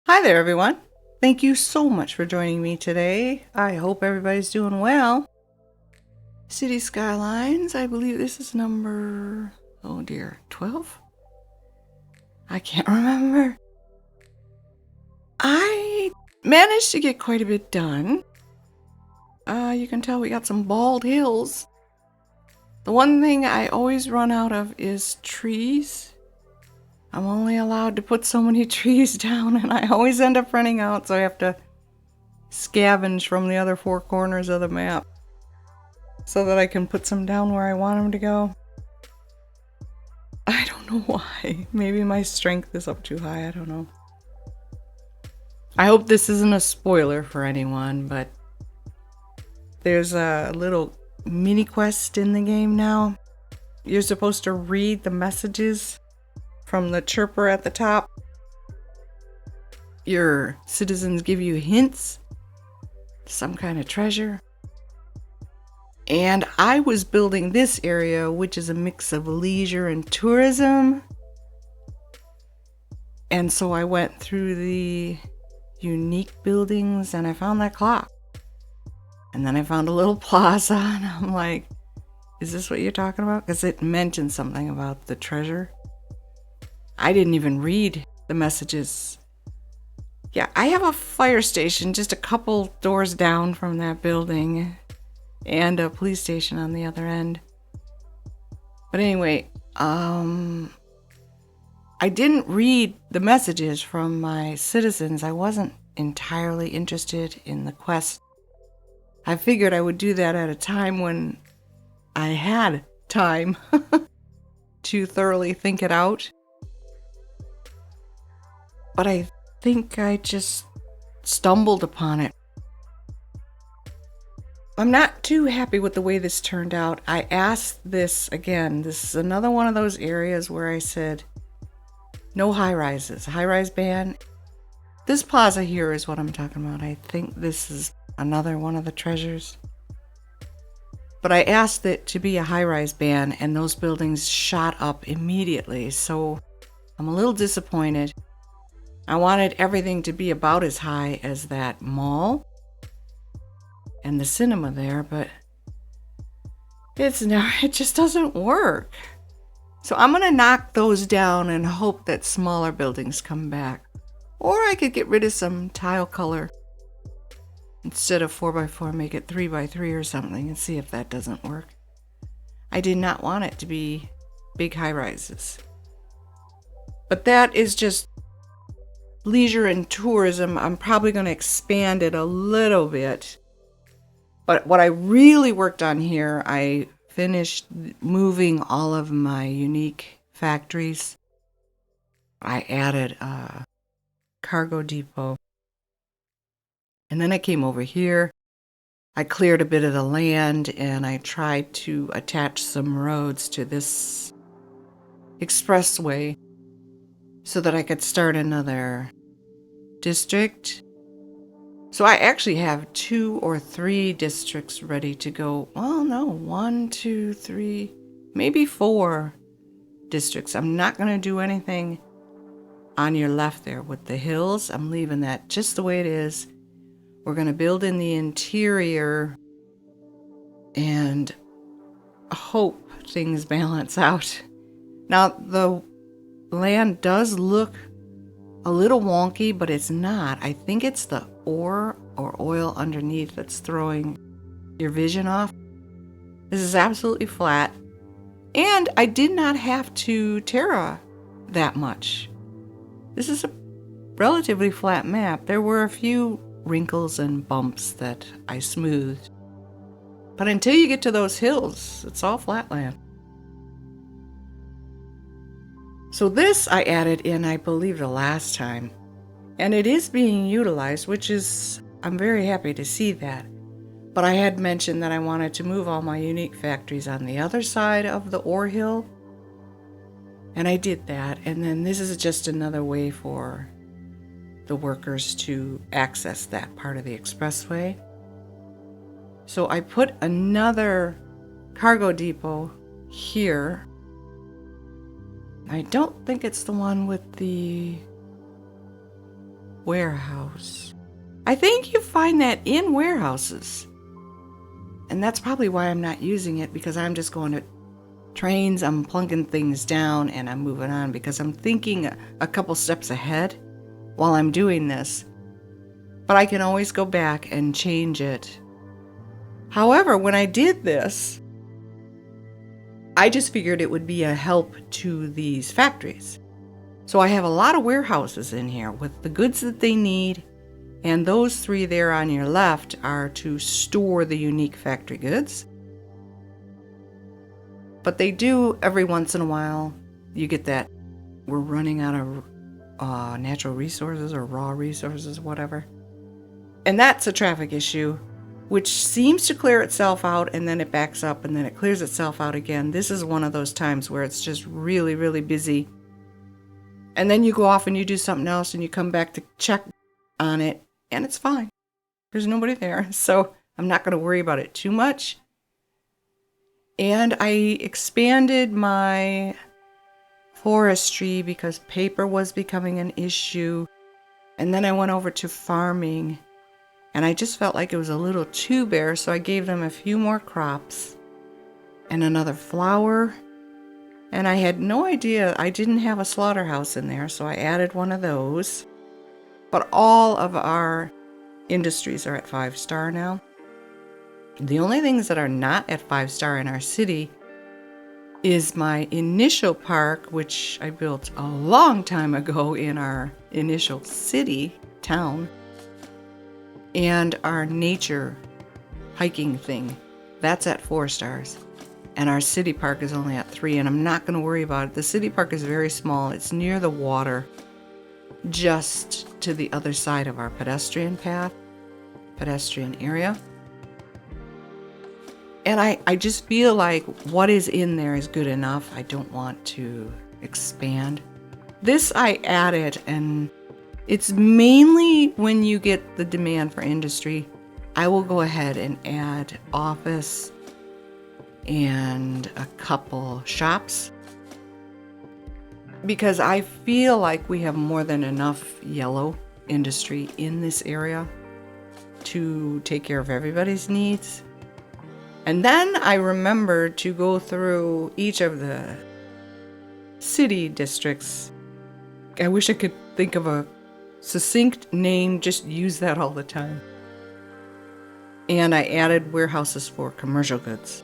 Hi there, everyone. Thank you so much for joining me today. I hope everybody's doing well. City Skylines, I believe this is number, oh dear, 12? I can't remember. I managed to get quite a bit done. You can tell we got some bald hills. The one thing I always run out of is trees. I'm only allowed to put so many trees down, and I always end up running out, so I have to scavenge from the other four corners of the map so that I can put some down where I want them to go. I don't know why. Maybe my strength is up too high. I don't know. I hope this isn't a spoiler for anyone, but there's a little mini quest in the game now. You're supposed to read the messages from the chirper at the top. Your citizens give you hints, some kind of treasure. And I was building this area, which is a mix of leisure and tourism. And so I went through the unique buildings and I found that clock. And then I found a little plaza and I'm like, is this what you're talking about? Because it mentioned something about the treasure. I didn't even read the messages. Yeah, I have a fire station just a couple doors down from that building. And a police station on the other end. But anyway, I didn't read the messages from my citizens. I wasn't entirely interested in the quest. I figured I would do that at a time when I had time to thoroughly think it out. But I think I just stumbled upon it. I'm not too happy with the way this turned out. I asked this again. This is another one of those areas where I said, no high rises, high rise ban. This plaza here is what I'm talking about. I think this is another one of the treasures. But I asked it to be a high rise ban and those buildings shot up immediately. So I'm a little disappointed. I wanted everything to be about as high as that mall and the cinema there, but it just doesn't work. So I'm gonna knock those down and hope that smaller buildings come back. Or I could get rid of some tile color. Instead of 4x4, make it 3x3 or something and see if that doesn't work. I did not want it to be big high rises. But that is just leisure and tourism. I'm probably gonna expand it a little bit. But what I really worked on here, I finished moving all of my unique factories. I added a cargo depot. And then I came over here. I cleared a bit of the land and I tried to attach some roads to this expressway so that I could start another district. So I actually have 2 or 3 districts ready to go. Well, no, 1, 2, 3, maybe 4 districts. I'm not going to do anything on your left there with the hills. I'm leaving that just the way it is. We're going to build in the interior and hope things balance out. Now, the land does look a little wonky, but it's not. I think it's the ore or oil underneath that's throwing your vision off. This is absolutely flat. And I did not have to terra that much. This is a relatively flat map. There were a few wrinkles and bumps that I smoothed. But until you get to those hills, it's all flatland. So this I added in, I believe, the last time. And it is being utilized, which is, I'm very happy to see that. But I had mentioned that I wanted to move all my unique factories on the other side of the ore hill. And I did that. And then this is just another way for the workers to access that part of the expressway. So I put another cargo depot here. I don't think it's the one with the warehouse. I think you find that in warehouses. And that's probably why I'm not using it, because I'm just going to trains, I'm plunking things down and I'm moving on because I'm thinking a couple steps ahead while I'm doing this. But I can always go back and change it. However, when I did this, I just figured it would be a help to these factories. So I have a lot of warehouses in here with the goods that they need, and those 3 there on your left are to store the unique factory goods. But they do, every once in a while, you get that we're running out of natural resources or raw resources, whatever. And that's a traffic issue, which seems to clear itself out, and then it backs up, and then it clears itself out again. This is one of those times where it's just really, really busy. And then you go off and you do something else, and you come back to check on it, and it's fine. There's nobody there, so I'm not going to worry about it too much. And I expanded my forestry because paper was becoming an issue. And then I went over to farming, and I just felt like it was a little too bare, so I gave them a few more crops and another flower. And I had no idea, I didn't have a slaughterhouse in there, so I added one of those. But all of our industries are at 5-star now. The only things that are not at 5-star in our city is my initial park, which I built a long time ago in our initial town, and our nature hiking thing. That's at 4 stars. And our city park is only at 3, and I'm not going to worry about it. The city park is very small. It's near the water, just to the other side of our pedestrian area. And I just feel like what is in there is good enough. I don't want to expand. This I added, and it's mainly when you get the demand for industry, I will go ahead and add office and a couple shops, because I feel like we have more than enough yellow industry in this area to take care of everybody's needs. And then I remembered to go through each of the city districts. I wish I could think of a succinct name, just use that all the time. And I added warehouses for commercial goods.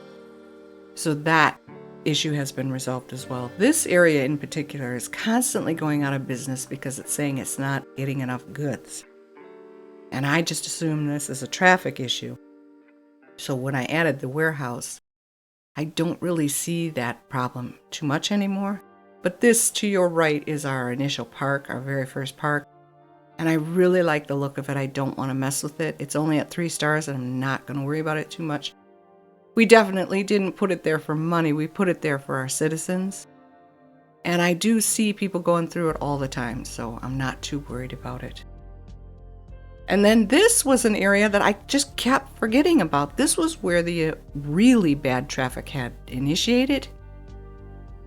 So that issue has been resolved as well. This area in particular is constantly going out of business because it's saying it's not getting enough goods. And I just assume this is a traffic issue. So when I added the warehouse, I don't really see that problem too much anymore. But this to your right is our initial park, our very first park. And I really like the look of it. I don't want to mess with it. It's only at 3 stars, and I'm not going to worry about it too much. We definitely didn't put it there for money. We put it there for our citizens. And I do see people going through it all the time, so I'm not too worried about it. And then this was an area that I just kept forgetting about. This was where the really bad traffic had initiated,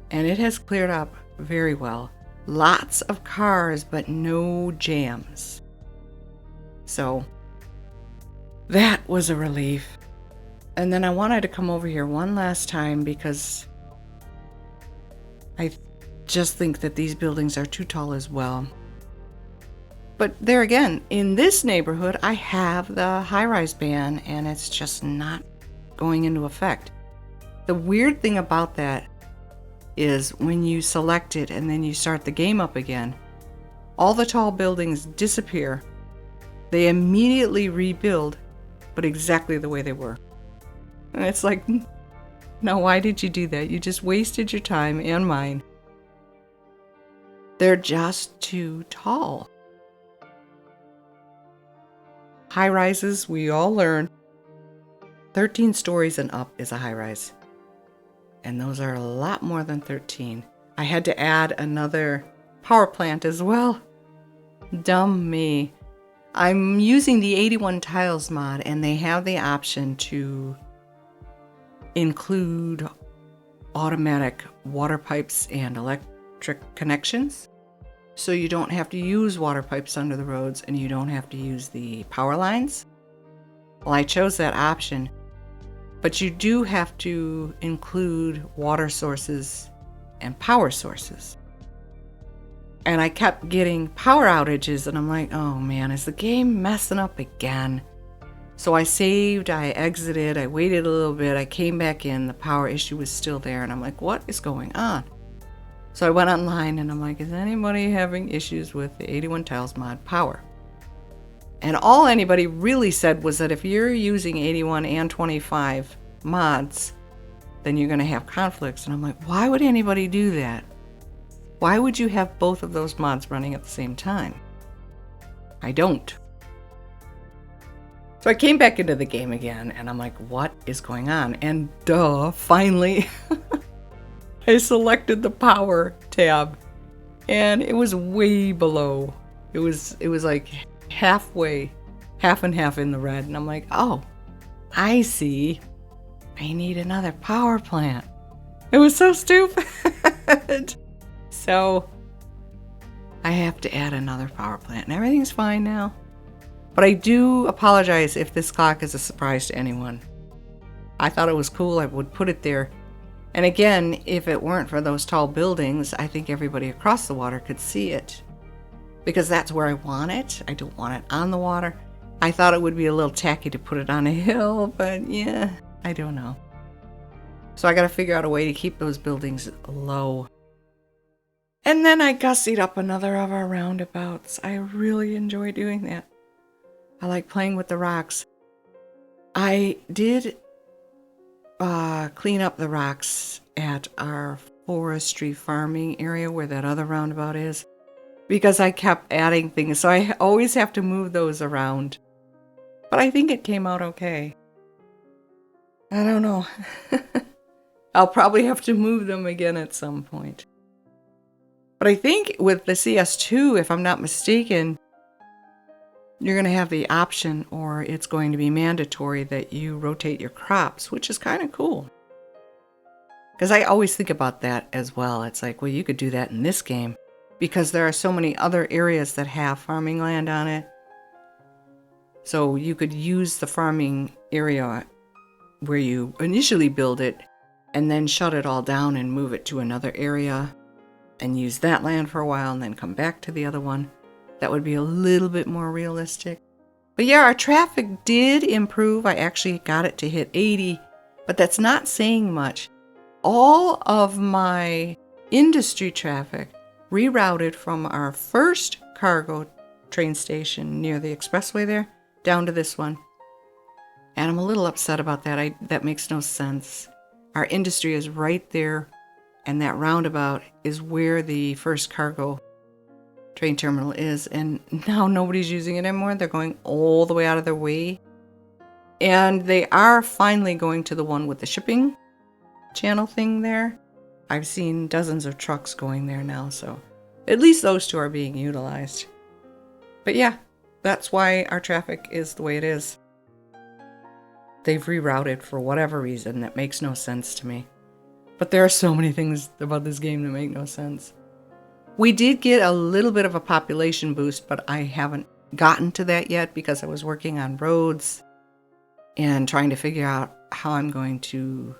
and it has cleared up very well. Lots of cars, but no jams. So that was a relief. And then I wanted to come over here one last time because I just think that these buildings are too tall as well. But there again, in this neighborhood, I have the high-rise ban, and it's just not going into effect. The weird thing about that is when you select it and then you start the game up again, all the tall buildings disappear. They immediately rebuild, but exactly the way they were. And it's like, no, why did you do that? You just wasted your time and mine. They're just too tall. High rises, we all learn, 13 stories and up is a high rise. And those are a lot more than 13. I had to add another power plant as well. Dumb me. I'm using the 81 tiles mod, and they have the option to include automatic water pipes and electric connections. so you don't have to use water pipes under the roads and you don't have to use the power lines. Well, I chose that option, but you do have to include water sources and power sources. And I kept getting power outages, and I'm like, oh man, is the game messing up again? So I saved, I exited, I waited a little bit, I came back in, the power issue was still there, and I'm like, what is going on? So I went online and I'm like, is anybody having issues with the 81 Tiles mod power? And all anybody really said was that if you're using 81 and 25 mods, then you're going to have conflicts. And I'm like, why would anybody do that? Why would you have both of those mods running at the same time? I don't. So I came back into the game again and I'm like, what is going on? And finally, I selected the power tab and it was way below. It was like halfway, half and half in the red. And I'm like, oh, I see. I need another power plant. It was so stupid. So I have to add another power plant and everything's fine now. But I do apologize if this clock is a surprise to anyone. I thought it was cool, I would put it there. And again, if it weren't for those tall buildings, I think everybody across the water could see it. Because that's where I want it. I don't want it on the water. I thought it would be a little tacky to put it on a hill, but yeah, I don't know. So I gotta figure out a way to keep those buildings low. And then I gussied up another of our roundabouts. I really enjoy doing that. I like playing with the rocks. I did clean up the rocks at our forestry farming area where that other roundabout is, because I kept adding things, so I always have to move those around. But I think it came out okay. I don't know. I'll probably have to move them again at some point. But I think with the CS2, if I'm not mistaken, you're going to have the option, or it's going to be mandatory, that you rotate your crops, which is kind of cool. Because I always think about that as well. It's like, well, you could do that in this game because there are so many other areas that have farming land on it. So you could use the farming area where you initially build it and then shut it all down and move it to another area and use that land for a while and then come back to the other one. That would be a little bit more realistic. But yeah, our traffic did improve. I actually got it to hit 80, but that's not saying much. All of my industry traffic rerouted from our first cargo train station near the expressway there down to this one. And I'm a little upset about that. That makes no sense. Our industry is right there, and that roundabout is where the first cargo train terminal is, and now nobody's using it anymore. They're going all the way out of their way. And they are finally going to the one with the shipping channel thing there. I've seen dozens of trucks going there now, so at least those two are being utilized. But yeah, that's why our traffic is the way it is. They've rerouted for whatever reason that makes no sense to me. But there are so many things about this game that make no sense. We did get a little bit of a population boost, but I haven't gotten to that yet because I was working on roads and trying to figure out how I'm going to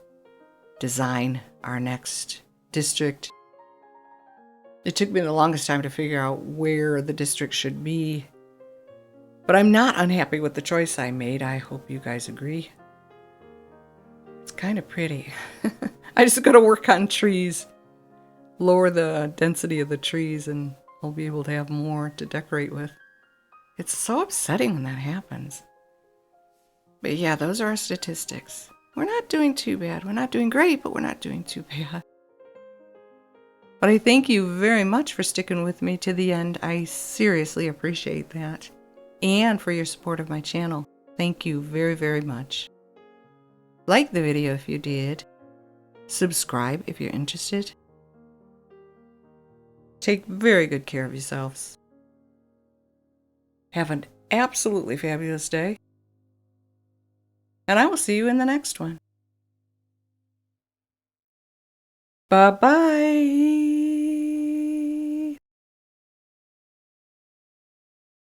design our next district. It took me the longest time to figure out where the district should be, but I'm not unhappy with the choice I made. I hope you guys agree. It's kind of pretty. I just got to work on trees. Lower the density of the trees and I'll be able to have more to decorate with. It's so upsetting when that happens. But yeah, those are our statistics. We're not doing too bad. We're not doing great, but we're not doing too bad. But I thank you very much for sticking with me to the end. I seriously appreciate that. And for your support of my channel. Thank you very, very much. Like the video if you did. Subscribe if you're interested. Take very good care of yourselves. Have an absolutely fabulous day. And I will see you in the next one. Bye-bye.